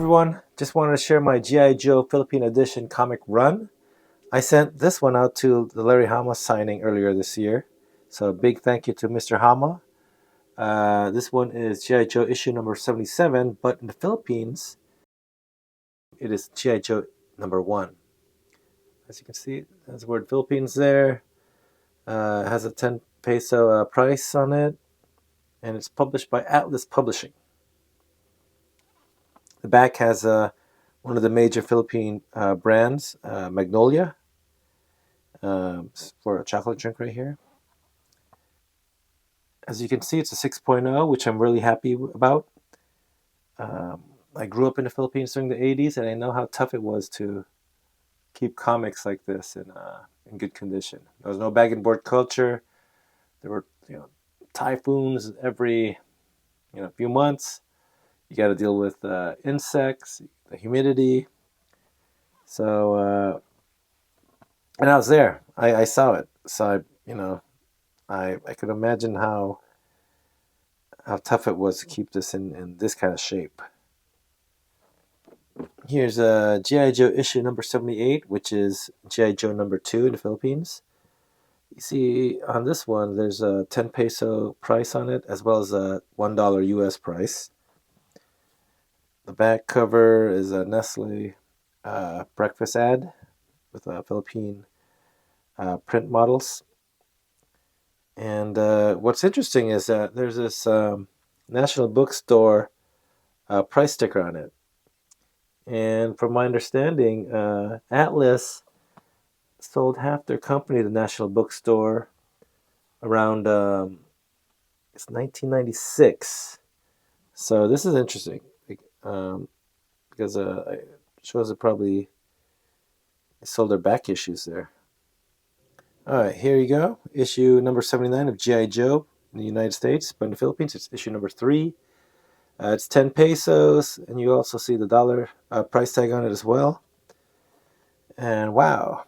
everyone, just wanted to share my G.I. Joe Philippine Edition comic run. I sent this one out to the Larry Hama signing earlier this year. So a big thank you to Mr. Hama. This one is G.I. Joe issue number 77, but in the Philippines, it is G.I. Joe number 1. As you can see, there's the word Philippines there. It has a 10 peso price on it, and it's published by Atlas Publishing. The back has one of the major Philippine brands, Magnolia, for a chocolate drink right here. As you can see, it's a 6.0, which I'm really happy about. I grew up in the Philippines during the 80s, and I know how tough it was to keep comics like this in good condition. There was no bag and board culture. There were typhoons every few months. You got to deal with insects, the humidity. So, and I was there. I saw it. So I could imagine how tough it was to keep this in this kind of shape. Here's G.I. Joe issue number 78, which is G.I. Joe number 2 in the Philippines. You see on this one, there's a 10 peso price on it, as well as a $1 US price. The back cover is a Nestle breakfast ad with Philippine print models. And what's interesting is that there's this National Bookstore price sticker on it. And from my understanding, Atlas sold half their company to the National Bookstore around it's 1996. So this is interesting because it shows that probably they sold their back issues there. All right, here you go. Issue number 79 of G.I. Joe in the United States, but in the Philippines, it's issue number 3. It's 10 pesos, and you also see the dollar price tag on it as well. And wow,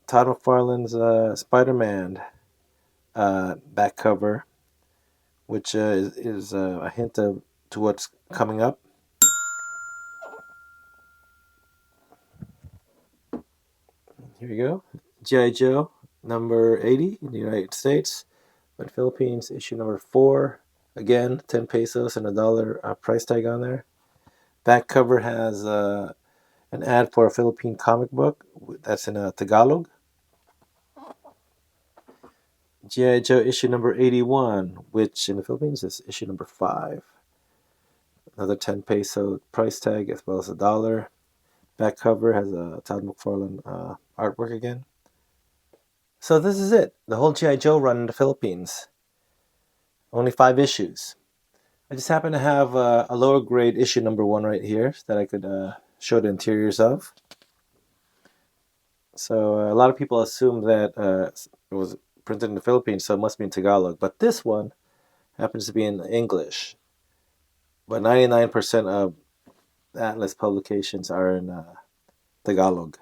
Todd McFarlane's Spider-Man back cover, which is a hint to what's coming up. Here you go. G.I. Joe number 80 in the United States, but Philippines, issue number 4. Again, 10 pesos and a dollar price tag on there. Back cover has an ad for a Philippine comic book that's in Tagalog. G.I. Joe issue number 81, which in the Philippines is issue number 5. Another 10 peso price tag as well as a dollar. Back cover has a Todd McFarlane artwork again. So this is it. The whole G.I. Joe run in the Philippines. Only 5 issues. I just happen to have a lower grade issue number 1 right here that I could show the interiors of. So a lot of people assume that it was printed in the Philippines, so it must be in Tagalog. But this one happens to be in English. But 99% of Atlas publications are in Tagalog.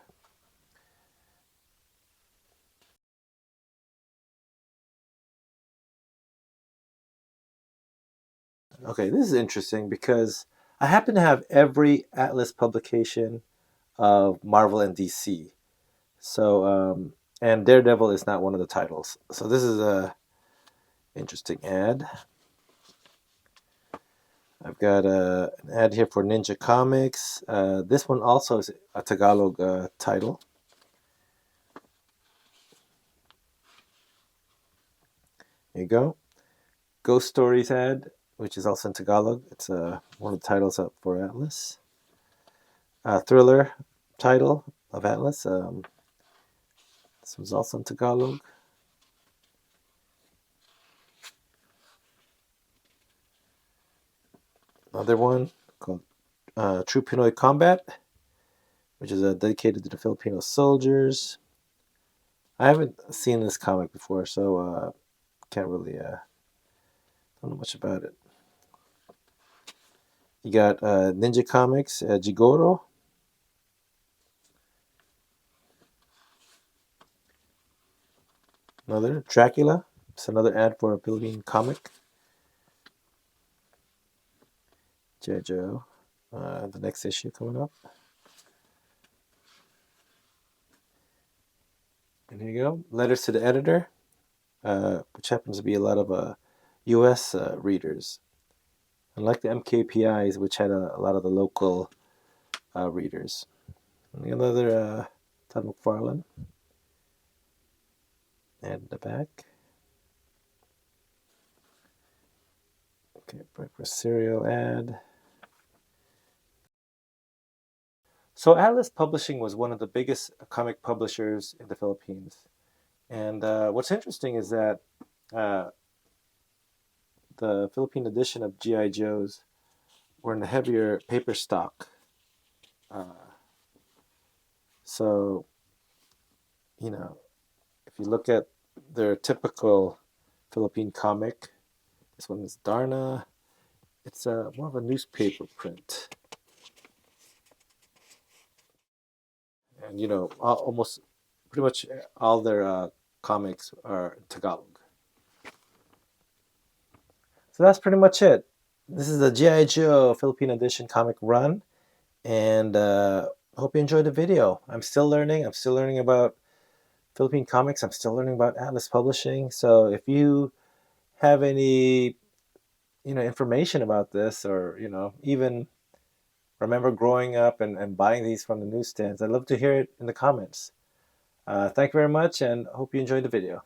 Okay, this is interesting because I happen to have every Atlas publication of Marvel and DC. So, and Daredevil is not one of the titles. So this is a interesting ad. I've got an ad here for Ninja Comics. This one also is a Tagalog title. There you go. Ghost Stories ad, which is also in Tagalog. It's one of the titles up for Atlas. Thriller title of Atlas. This was also in Tagalog. Another one called True Pinoy Combat, which is dedicated to the Filipino soldiers. I haven't seen this comic before, so can't really don't know much about it. You got Ninja Comics, Jigoro. Another Dracula. It's another ad for a Philippine comic. G.I. Joe. the next issue coming up. And here you go, letters to the editor, which happens to be a lot of U.S. Readers, unlike the MKPIs, which had a lot of the local readers. And another Todd McFarlane, and the back. Okay, breakfast cereal ad. So Atlas Publishing was one of the biggest comic publishers in the Philippines. And what's interesting is that uh, the Philippine edition of G.I. Joes were in the heavier paper stock. So, you know, if you look at their typical Philippine comic, this one is Darna. It's more of a newspaper print. And, almost pretty much all their comics are Tagalog. So that's pretty much it. This is the G.I. Joe Philippine Edition comic run. And hope you enjoyed the video. I'm still learning. I'm still learning about Philippine comics. I'm still learning about Atlas Publishing. So if you have any, information about this, or even remember growing up and buying these from the newsstands, I'd love to hear it in the comments. Thank you very much, and hope you enjoyed the video.